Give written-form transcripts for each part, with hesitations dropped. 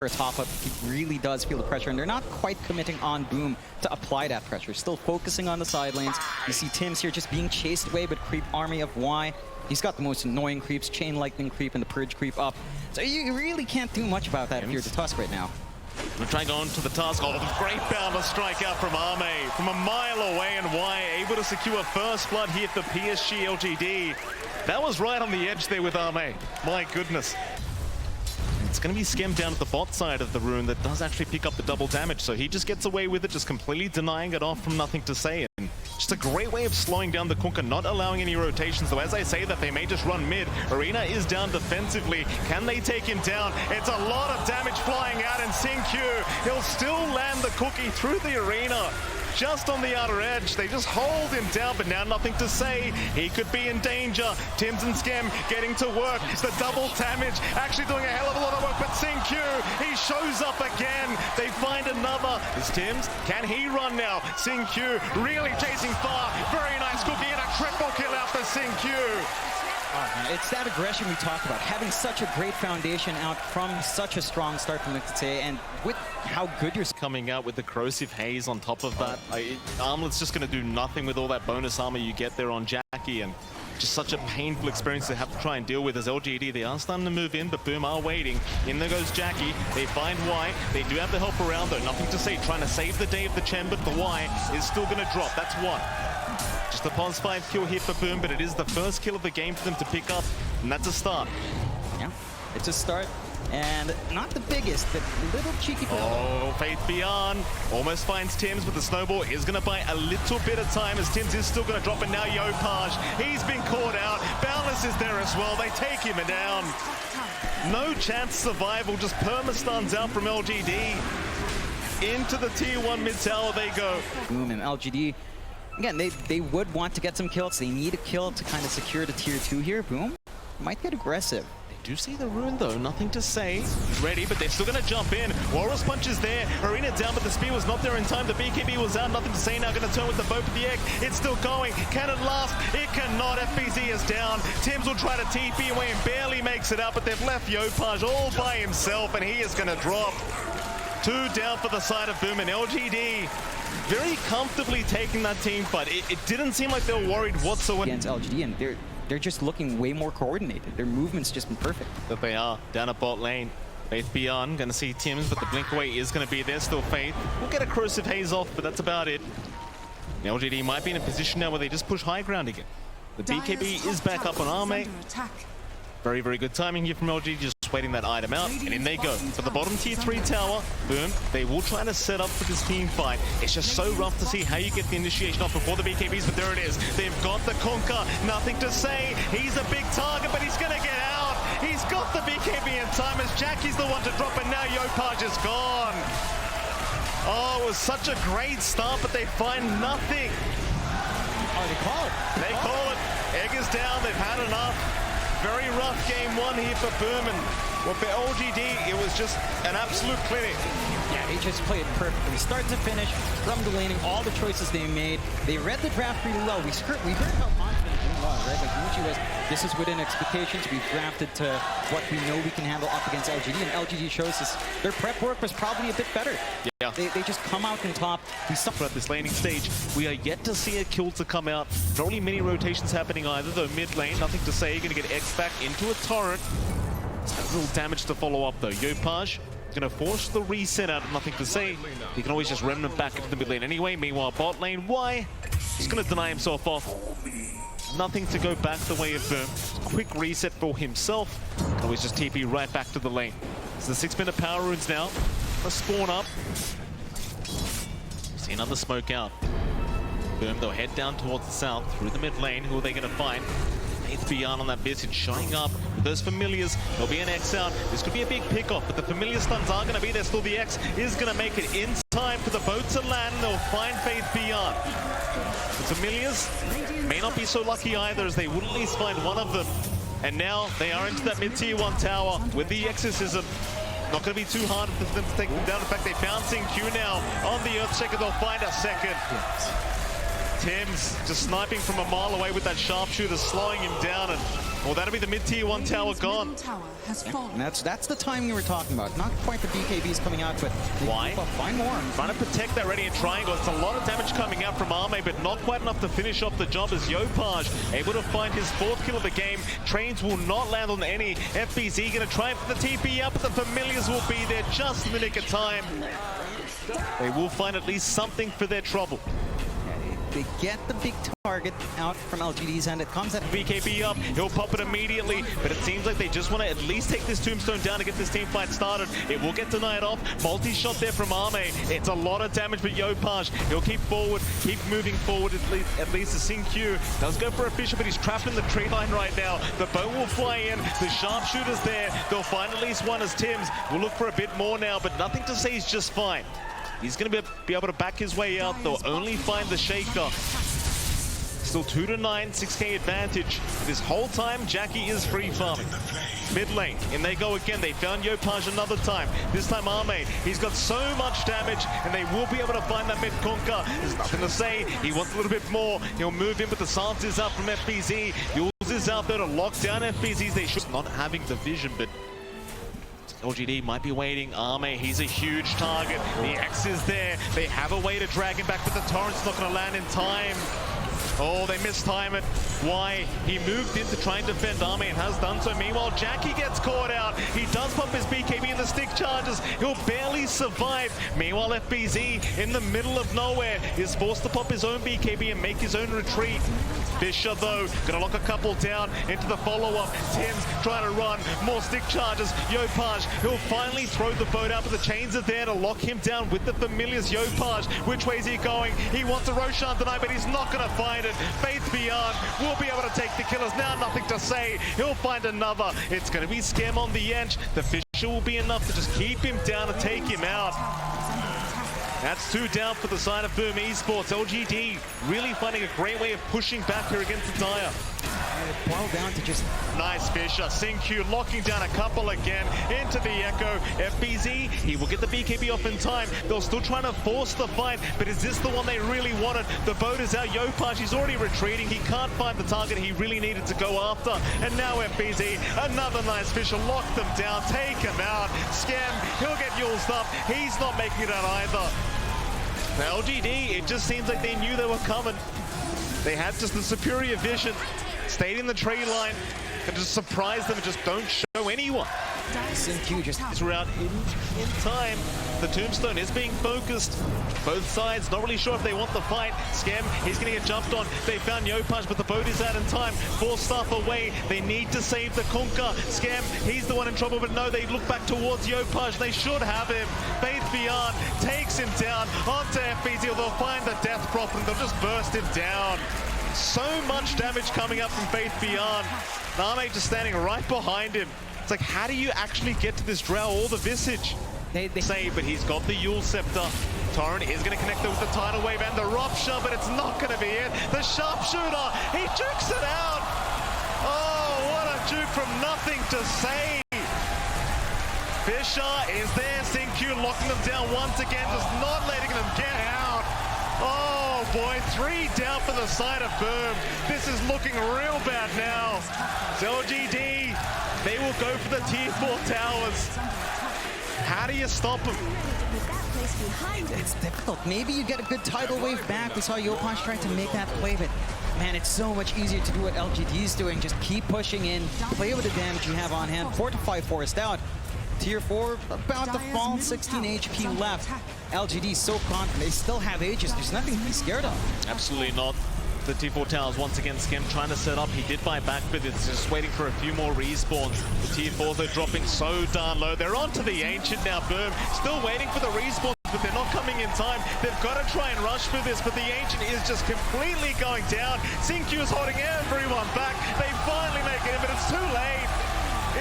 top up, he really does feel the pressure, and they're not quite committing on Boom to apply that pressure. Still focusing on the side lanes. You see Tim's here just being chased away, but creep army of Y. He's got the most annoying creeps, Chain Lightning creep and the Purge creep up. So you really can't do much about that if you're the Tusk right now. We're trying on to the Tusk. Oh, the great boundless strike out from Arme from a mile away, and Y able to secure first blood here for PSG.LGD. That was right on the edge there with Arme. My goodness. It's going to be skimmed down at the bot side of the rune that does actually pick up the double damage, so he just gets away with it, just completely denying it off from nothing to say. And just a great way of slowing down the Kunkka, not allowing any rotations, though as I say that they may just run mid. Arena is down defensively. Can they take him down? It's a lot of damage flying out, and Xingqiu, he'll still land the cookie through the arena. Just on the outer edge, they just hold him down, but now nothing to say. He could be in danger. Tims and Skem getting to work. The double damage, actually doing a hell of a lot of work, but Xingqiu, he shows up again. They find another. Is Tims? Can he run now? Xingqiu really chasing far. Very nice cookie and a triple kill out for Xingqiu. It's that aggression we talk about, having such a great foundation out from such a strong start from Mixte, and with how good you're coming out with the corrosive haze on top of that. Armlet's just going to do nothing with all that bonus armor you get there on Jackie, and just such a painful experience to have to try and deal with as LGD. They are starting to move in, but Boom are waiting. In there goes Jackie. They find Y. They do have the help around, though. Nothing to say. Trying to save the day of the Chen, but the Y is still going to drop. That's one. Just a +5 kill hit for Boom, but it is the first kill of the game for them to pick up, and that's a start. Yeah, it's a start, and not the biggest, but little cheeky. Oh, Faith Beyond almost finds Tims, but the snowball is going to buy a little bit of time as Tims is still going to drop, and now Yopaj, he's been caught out. Boundless is there as well. They take him down. No chance survival, just perma-stuns out from LGD. Into the tier 1 mid tower they go. Boom and LGD. Again, they would want to get some kills. They need a kill to kind of secure the tier 2 here. Boom might get aggressive. They do see the rune though, nothing to say. Ready, but they're still going to jump in. Walrus Punch is there. Arena down, but the spear was not there in time. The BKB was out, nothing to say now. Going to turn with the boat for the egg. It's still going. Can it last? It cannot. FBZ is down. Tims will try to TP away and barely makes it out, but they've left Yopaj all by himself, and he is going to drop. 2 down for the side of Boom, and LGD very comfortably taking that team fight. It didn't seem like they were worried whatsoever. Against LGD, and they're just looking way more coordinated. Their movement's just been perfect. But they are down at bot lane. Faith Beyond, going to see Tims, but the blink away is going to be there. Still Faith. We'll get a corrosive haze off, but that's about it. LGD might be in a position now where they just push high ground again. The BKB is back up on Arme. Very, very good timing here from LG, just waiting that item out, and in they go. For the bottom tier 3 tower, Boom, they will try to set up for this team fight. It's just so rough to see how you get the initiation off before the BKBs, but there it is. They've got the Kunkka, nothing to say. He's a big target, but he's gonna get out. He's got the BKB in time as Jackie's the one to drop, and now Yopaj is gone. Oh, it was such a great start, but they find nothing. Oh, they call it. They call it. Egg is down, they've had enough. Very rough game 1 here for Boom, and well, for LGD, it was just an absolute clinic. Yeah, they just played perfectly. Start to finish, from the laning, all the choices they made. They read the draft really well. We heard how confident they was, right? Like Gucci was, this is within expectations. We've drafted to what we know we can handle up against LGD, and LGD shows us their prep work was probably a bit better. Yeah. They just come out on top. We suffer at this laning stage. We are yet to see a kill to come out. Not really many rotations happening either, though mid lane, nothing to say. You're going to get X back into a torrent. A little damage to follow up though. Yopaj going to force the reset out of nothing to say. He can always just remnant back into the mid lane anyway. Meanwhile, bot lane, Y, he's going to deny himself off. Nothing to go back the way of Boom. Quick reset for himself. Can always just TP right back to the lane. So the 6-minute power runes now. Let's spawn up. See another smoke out. Boom, they'll head down towards the south through the mid lane. Who are they going to find? Faith Beyond on that Visage showing up with those familiars. There'll be an X out. This could be a big pickoff, but the familiar stuns are going to be there. Still, the X is going to make it in time for the boat to land. They'll find Faith Beyond. The familiars may not be so lucky either, as they would at least find one of them. And now they are into that mid-tier 1 tower with the exorcism. Not going to be too hard for them to take them down. In fact, they found Xingqiu now on the Earthshaker. They'll find a second. Tim's just sniping from a mile away with that sharpshooter, slowing him down, and well, that'll be the mid-tier 1 tower gone. And that's the timing we were talking about. Not quite the BKBs coming out, but why? Find more. Trying to protect that Radiant Triangle. It's a lot of damage coming out from Arme, but not quite enough to finish off the job as Yopaj able to find his 4th kill of the game. Trains will not land on any. FBZ going to try and put the TP up, but the Familiars will be there just in the nick of time. They will find at least something for their trouble. They get the big target out from LGD's end. It comes at BKB up, he'll pop it immediately, but it seems like they just want to at least take this tombstone down to get this team fight started. It will get denied off. Multi-shot there from Arme. It's a lot of damage, but Yopaj, he'll keep forward, keep moving forward at least the Sin-Q does go for a Fisher, but he's trapped in the tree line right now. The bow will fly in, the sharpshooter's there. They'll find at least one as Tim's will look for a bit more now, but nothing to say he's just fine. He's going to be able to back his way out. They'll only find the Shaker. Still 2-9, 6k advantage. This whole time, Jackie is free farming. Mid lane, in they go again. They found Yopaj another time. This time Arme, he's got so much damage, and they will be able to find that mid conquer. There's nothing to say. He wants a little bit more. He'll move in, but the silence is up from FBZ. Yules is out there to lock down FBZs. They should not having the vision, but LGD might be waiting. Arme, he's a huge target. The X is there. They have a way to drag him back, but the torrent's not going to land in time. Oh, they mistime it. Why? He moved in to try and defend Arme and has done so. Meanwhile, Jackie gets caught out. He does pop his BKB in the stick charges. He'll barely survive. Meanwhile, FBZ in the middle of nowhere is forced to pop his own BKB and make his own retreat. Fisher, though, gonna lock a couple down into the follow-up. Tim's trying to run. More stick charges. Yopaj, he'll finally throw the boat out, but the chains are there to lock him down with the Familiars. Yopaj, which way is he going? He wants a Roshan tonight, but he's not gonna find it. Faith Beyond will be able to take the killers. Now nothing to say. He'll find another. It's going to be Scam on the edge. The Fisher will be enough to just keep him down and take him out. That's 2 down for the side of Boom Esports. LGD really finding a great way of pushing back here against the Dire. It boiled down to just nice Fisher. Sin-Q locking down a couple again into the Echo. FBZ, he will get the BKB off in time. They're still trying to force the fight, but is this the one they really wanted? The boat is out. Yopaj, he's already retreating. He can't find the target he really needed to go after. And now FBZ, another nice Fisher, lock them down, take him out. Scam, he'll get Yules up. He's not making it out either. Now LGD, it just seems like they knew they were coming. They had just the superior vision, stayed in the tree line, and just surprised them and just don't show anyone. Sin-Q just throughout in time. The tombstone is being focused. Both sides not really sure if they want the fight. Scam, he's going to get jumped on. They found Yopaj, but the boat is out in time. 4 staff away. They need to save the Kunkka. Scam, he's the one in trouble, but no, they look back towards Yopaj. They should have him. Faith Beyond takes him down onto FBZ. They'll find the death prop and they'll just burst him down. So much damage coming up from Faith Beyond. Name just standing right behind him. It's like, how do you actually get to this Drow or the Visage? They say, but he's got the Yule Scepter. Torrent is going to connect it with the Tidal Wave and the Rupture, but it's not going to be it. The Sharpshooter, he jukes it out. Oh, what a juke from nothing to say. Fisher is there. Sin-Q locking them down once again, just not letting them get out. Oh boy, 3 down for the side of Boom. This is looking real bad now. LGD, they will go for the tier 4 towers. How do you stop them? It's difficult. Maybe you get a good tidal wave back. We saw Yopaj trying to make that play, but man, it's so much easier to do what LGD is doing. Just keep pushing in, play with the damage you have on hand. 4-5 forced out. Tier 4 about to fall, 16 HP left. LGD is so confident. They still have Aegis. There's nothing to be scared of. Absolutely not. The T4 towers once again. Scam trying to set up. He did buy back, but it's just waiting for a few more respawns. The Tier 4s are dropping so darn low. They're onto the Ancient now. Boom. Still waiting for the respawns, but they're not coming in time. They've got to try and rush for this, but the Ancient is just completely going down. Sin-Q is holding everyone back. They finally make it in, but it's too late.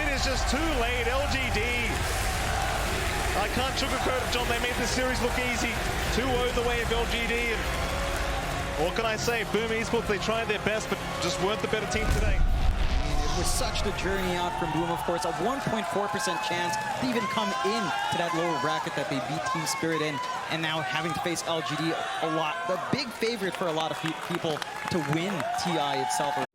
It is just too late. LGD. I can't sugarcoat it, John. They made this series look easy. 2-0 the way of LGD. And what can I say? Boom Esports, they tried their best, but just weren't the better team today. It was such the journey out from Boom, of course. A 1.4% chance to even come in to that lower bracket that they beat Team Spirit in. And now having to face LGD a lot. The big favorite for a lot of people to win TI itself.